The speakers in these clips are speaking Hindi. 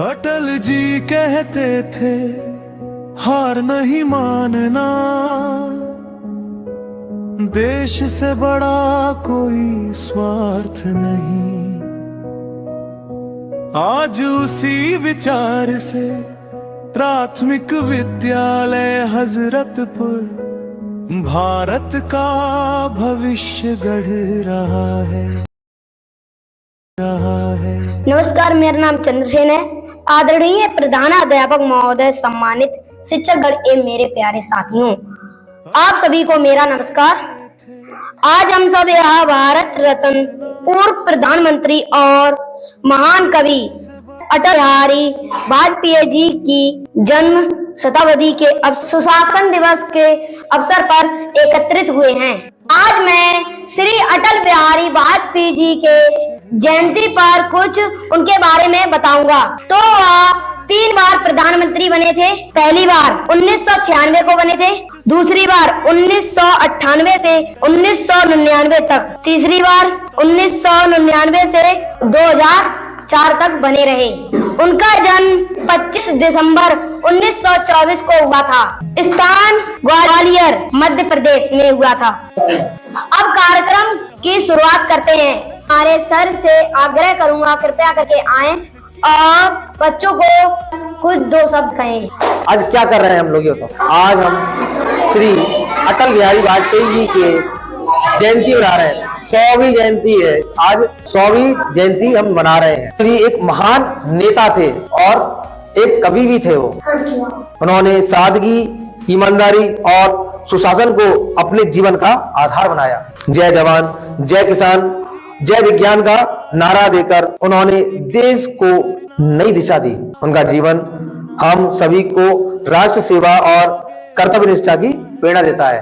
अटल जी कहते थे हार नहीं मानना, देश से बड़ा कोई स्वार्थ नहीं। आज उसी विचार से प्राथमिक विद्यालय हजरतपुर भारत का भविष्य गढ़ रहा है। नमस्कार, मेरा नाम चंद्रसेन है। आदरणीय प्रधानाध्यापक महोदय, सम्मानित शिक्षकगण एवं मेरे प्यारे साथियों, आप सभी को मेरा नमस्कार। आज हम सब यहाँ भारत रत्न पूर्व प्रधानमंत्री और महान कवि अटल बिहारी वाजपेयी जी की जन्म शताब्दी के सुशासन दिवस के अवसर पर एकत्रित हुए हैं। आज मैं श्री अटल बिहारी वाजपेयी जी के जयंती पर कुछ उनके बारे में बताऊंगा। तो वह 3 बार प्रधानमंत्री बने थे। पहली बार 1996 को बने थे, दूसरी बार 1998 से 1999 तक, तीसरी बार 1999 से 2004 तक बने रहे। उनका जन्म 25 दिसंबर 1924 को हुआ था। स्थान ग्वालियर मध्य प्रदेश में हुआ था। अब कार्यक्रम की शुरुआत करते हैं। हमारे सर से आग्रह करूंगा, कृपया करके आएं और बच्चों को कुछ 2 शब्द कहें। आज क्या कर रहे हैं हम लोग? ये तो आज हम श्री अटल बिहारी वाजपेयी जी के जयंती मना रहे हैं। 100वीं जयंती है आज, 100वीं जयंती हम मना रहे हैं। ये एक महान नेता थे और एक कवि भी थे। वो उन्होंने सादगी, ईमानदारी और सुशासन को अपने जीवन का आधार बनाया। जय जवान जय किसान जय विज्ञान का नारा देकर उन्होंने देश को नई दिशा दी। उनका जीवन हम सभी को राष्ट्र सेवा और कर्तव्य निष्ठा की प्रेरणा देता है।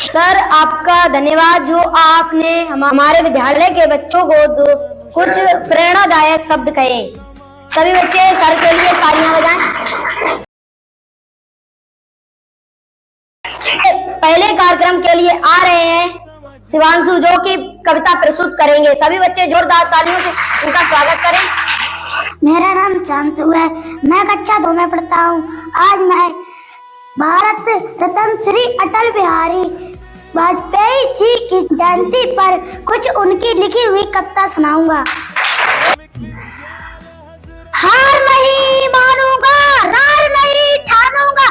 सर, आपका धन्यवाद जो आपने हमारे विद्यालय के बच्चों को कुछ प्रेरणादायक शब्द कहे। सभी बच्चे सर के लिए तालियां बजाएं। पहले कार्यक्रम के लिए आ रहे हैं शिवांशु, जो कि कविता प्रस्तुत करेंगे। सभी बच्चे जोरदार तालियों से उनका स्वागत करें। मेरा नाम चांसू है, मैं कक्षा 2 में पढ़ता हूँ। आज मैं भारत रत्न श्री अटल बिहारी वाजपेयी जी की जयंती पर कुछ उनकी लिखी हुई कविता सुनाऊंगा। हार नहीं मानूंगा, रार नहीं ठानूंगा,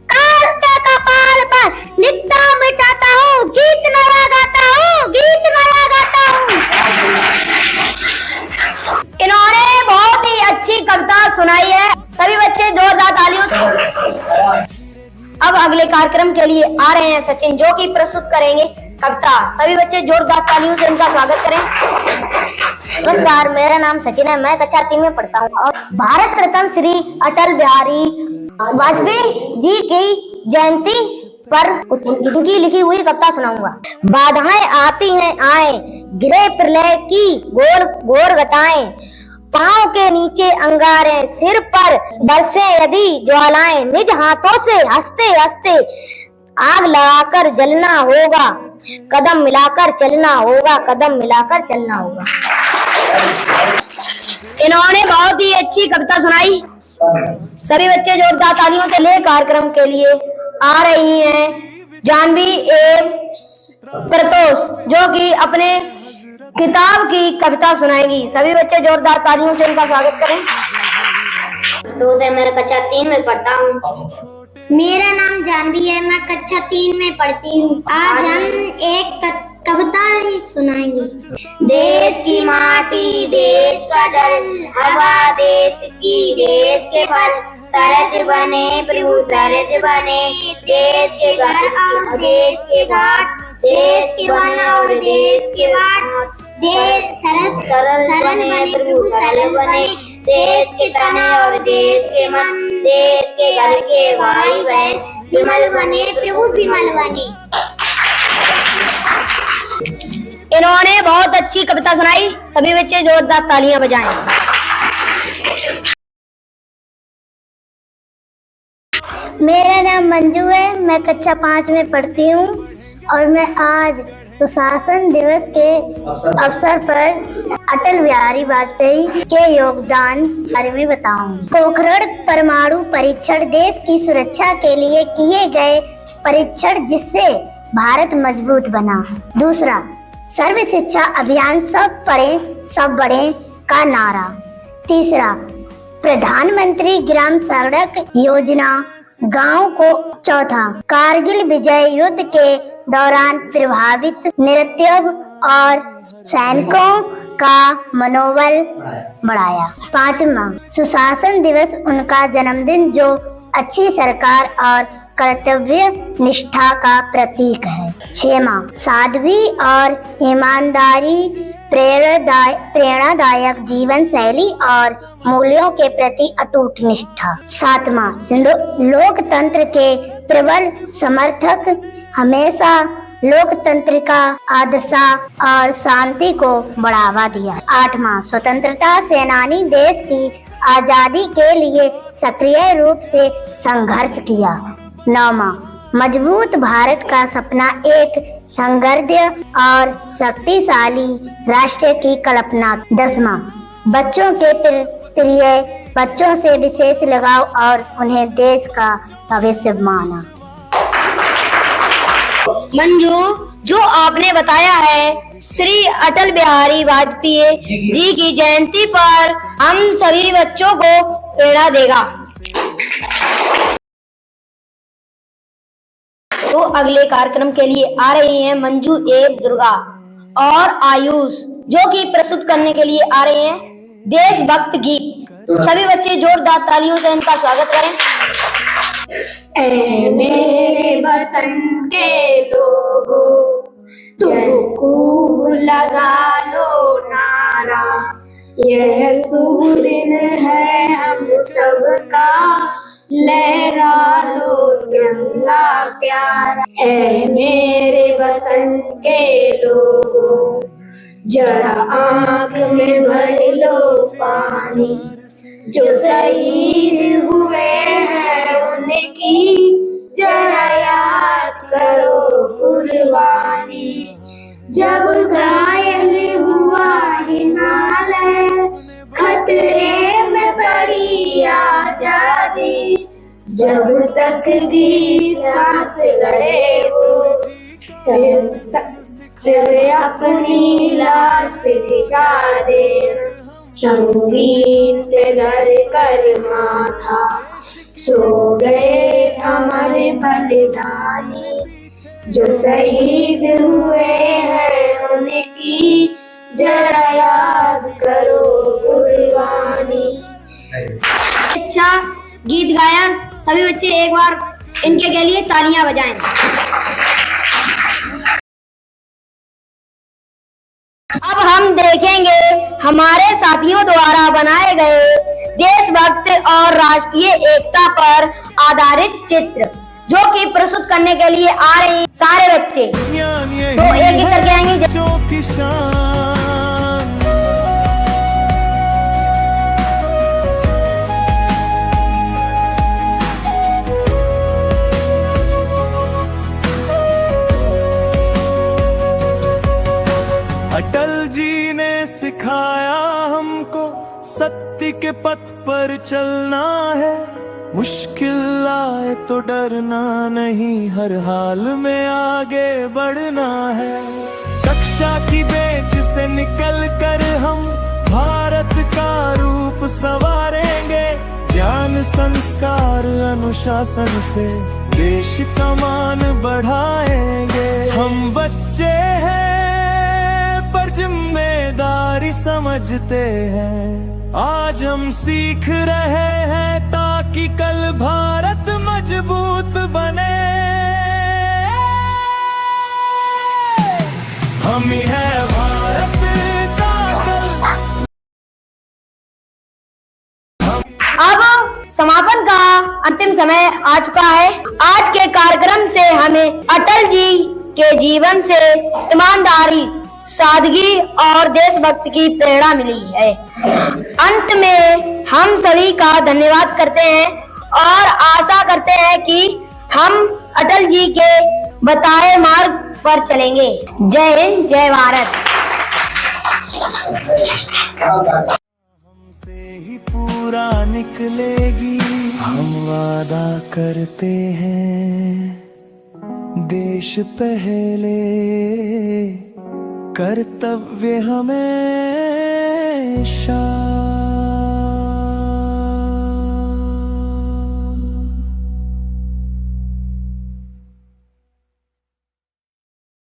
काल के कपाल पर लिखता मिटाता हूँ, गीत नया गाता हूँ, गीत नया गाता हूँ। इन्होंने बहुत ही अच्छी कविता सुनाई है। सभी बच्चे जोरदार तालियों से। अब अगले कार्यक्रम के लिए आ रहे हैं सचिन, जो कि प्रस्तुत करेंगे कविता। सभी बच्चे जोरदार तालियों से उनका स्वागत करें। नमस्कार, मेरा नाम सचिन है, मैं कक्षा 3 में पढ़ता हूँ और भारत रत्न श्री अटल बिहारी वाजपेयी जी की जयंती पर उनकी लिखी हुई कविता सुनाऊंगा। बाधाएं आती हैं आए, गिरे प्रलय की घोर घोर घटाएं, पांव के नीचे अंगारे, सिर पर बरसे यदि ज्वालाएं, निज हाथों से हंसते हंसते आग लगाकर जलना होगा, कदम मिलाकर चलना होगा, कदम मिलाकर चलना होगा। इन्होंने बहुत ही अच्छी कविता सुनाई। सभी बच्चे जोरदार तालियों से ले कार्यक्रम के लिए आ रही हैं जानवी एवं प्रतोष, जो कि अपने किताब की कविता सुनाएगी। सभी बच्चे जोरदार तालियों से उनका स्वागत करें। मैं कक्षा 3 में पढ़ता हूँ। मेरा नाम जानवी है, मैं कक्षा 3 में पढ़ती हूँ। आज हम एक कविता सुनाएंगे। देश की माटी, देश का जल, हवा देश की, देश के फल, सरस बने प्रभु सरस बने, देश के घर और देश के घाट, देश के वन और देश के बाट, देश सरस सरल बने प्रभु सरल बने, देश के तन और देश के मन, देश के घर के भाई बहन, विमल बने प्रभु विमल बने। इन्होंने बहुत अच्छी कविता सुनाई। सभी बच्चे जोरदार तालियां बजाएं। मेरा नाम मंजू है, मैं कक्षा 5 में पढ़ती हूँ और मैं आज सुशासन दिवस के अवसर पर अटल बिहारी वाजपेयी के योगदान के बारे में बताऊंगी। पोखरण परमाणु परीक्षण देश की सुरक्षा के लिए किए गए परीक्षण जिससे भारत मजबूत बना। दूसरा, सर्व शिक्षा अभियान सब पढ़े सब बढ़े का नारा। तीसरा, प्रधानमंत्री ग्राम सड़क योजना गांव को। चौथा, कारगिल विजय युद्ध के दौरान प्रभावित नृत्य और सैनिकों का मनोबल बढ़ाया। पांचवा, सुशासन दिवस उनका जन्मदिन जो अच्छी सरकार और कर्तव्य निष्ठा का प्रतीक है। छठवां, साध्वी और ईमानदारी प्रेरणादायक जीवन शैली और मूल्यों के प्रति अटूट निष्ठा। सातवां, लोकतंत्र के प्रबल समर्थक हमेशा लोकतंत्र का आदर्श और शांति को बढ़ावा दिया। आठवां, स्वतंत्रता सेनानी देश की आजादी के लिए सक्रिय रूप से संघर्ष किया। नौवां, मजबूत भारत का सपना एक संगठित और शक्तिशाली राष्ट्र की कल्पना। 10वां, बच्चों के प्रिय बच्चों से विशेष लगाव और उन्हें देश का भविष्य माना। मंजू, जो आपने बताया है श्री अटल बिहारी वाजपेयी जी की जयंती पर हम सभी बच्चों को प्रेरणा देगा। तो अगले कार्यक्रम के लिए आ रही हैं मंजू एवं दुर्गा और आयुष, जो कि प्रस्तुत करने के लिए आ रहे हैं देशभक्त गीत। सभी बच्चे जोरदार तालियों से इनका स्वागत करें। ऐ मेरे वतन के लोगों, तुम खूब लगा लो नारा, यह शुभ दिन है हम सबका, लहरा लो तिरंगा प्यारा। ऐ मेरे वतन के लोगों, जरा आँख में भर लो पानी, जो शहीद हुए हैं उनकी जरा याद करो कुर्बानी। जब घायल हुआ हिमालय, खतरे में पड़ी आजादी, जब तक दी सांस लड़े वो, तेरे अपनी लाश दिखा दे। संगीत दर कर माथा, सो गए हमारे बलिदानी, जो शहीद हुए हैं उनकी जरा याद करो कुर्बानी। अच्छा गीत गायन, सभी बच्चे एक बार इनके लिए तालियां बजाएं। अब हम देखेंगे हमारे साथियों द्वारा बनाए गए देशभक्त और राष्ट्रीय एकता पर आधारित चित्र, जो कि प्रस्तुत करने के लिए आ रहे हैं सारे बच्चे। तो एक एक करके आएंगे। अटल जी ने सिखाया हमको सत्य के पथ पर चलना है, मुश्किल आए तो डरना नहीं, हर हाल में आगे बढ़ना है। कक्षा की बेंच से निकल कर हम भारत का रूप संवारेंगे, ज्ञान संस्कार अनुशासन से देश का मान बढ़ाएंगे। हम बच्चे हैं पर जिम्मेदारी समझते हैं, आज हम सीख रहे हैं ताकि कल भारत मजबूत बने। हम ही है भारत का कल। अब समापन का अंतिम समय आ चुका है। आज के कार्यक्रम से हमें अटल जी के जीवन से ईमानदारी, सादगी और देशभक्ति की प्रेरणा मिली है। अंत में हम सभी का धन्यवाद करते हैं और आशा करते हैं कि हम अटल जी के बताए मार्ग पर चलेंगे। जय हिंद, जय भारत। से ही पूरा निकलेगी, हम वादा करते हैं। देश पहले, कर्तव्य हमेशा।